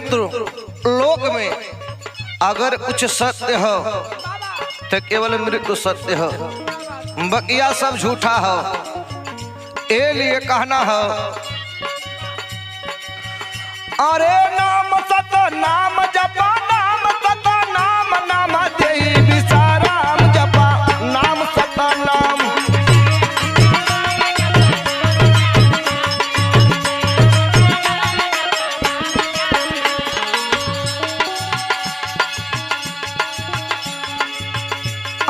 मृत्यु लोक में अगर कुछ सत्य हो तो केवल मृत्यु सत्य हो, बकिया सब झूठा हो। ए लिए कहना हो, अरे नाम सत नाम जपा, नाम सत नाम नाम देई विसाराम जपा, नाम सत नाम।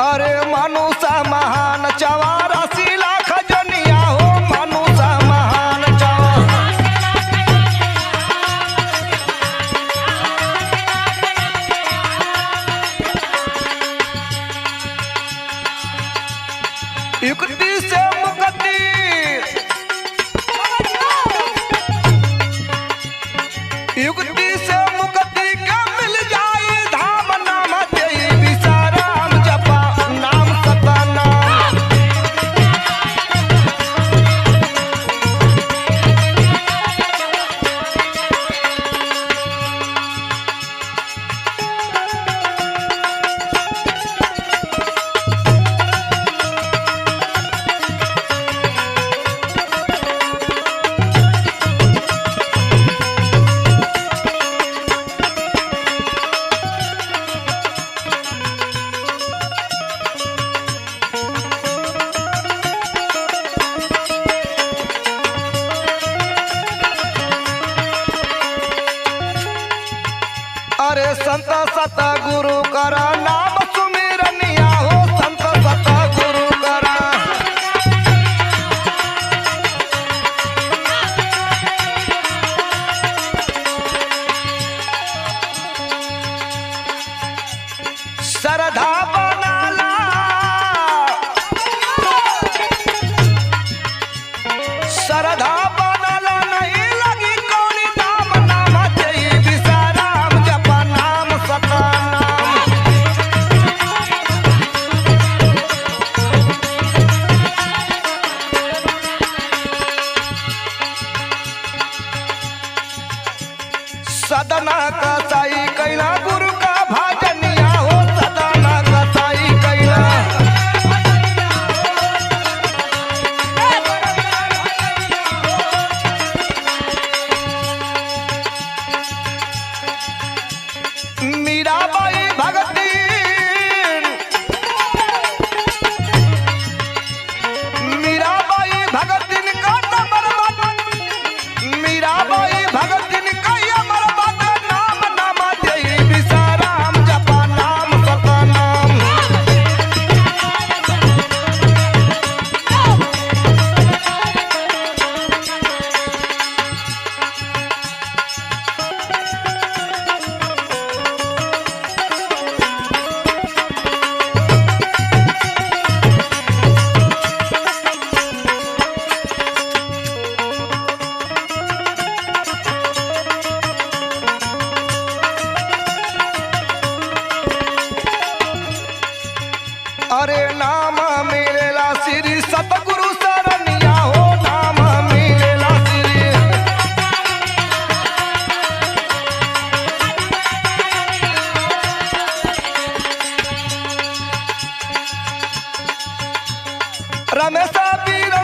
अरे मनुष्य महान 84 लाख जनिया हो, मनुष्य महान युक्ति से मुक्ति, युक्ति से मुक्ति के मिल जाए धाम, नाम देई विसाराम जपा, नाम सता नाम। अरे संत सत गुरु करा नाम सुमिरनिया हो, संत सत गुरु करा। श्रद्धा बनाला, श्रद्धा बनाला नहीं लगी कौड़ी दाम, नाम देई विसाराम जपा, नाम सता नाम। सदना का साई कैला गुरु का भाजनिया हो, सदना का साई कैला। मीराबाई भगती, मीराबाई भगतिन का नंबर बात, मीराबाई भगतिन का अमर बात, नाम नाम देई विसाराम जपा, नाम सता नाम। अरे नाम मिलेला श्री सतगुरु सरनिया हो, नाम मिलेला श्री। रमेश वीर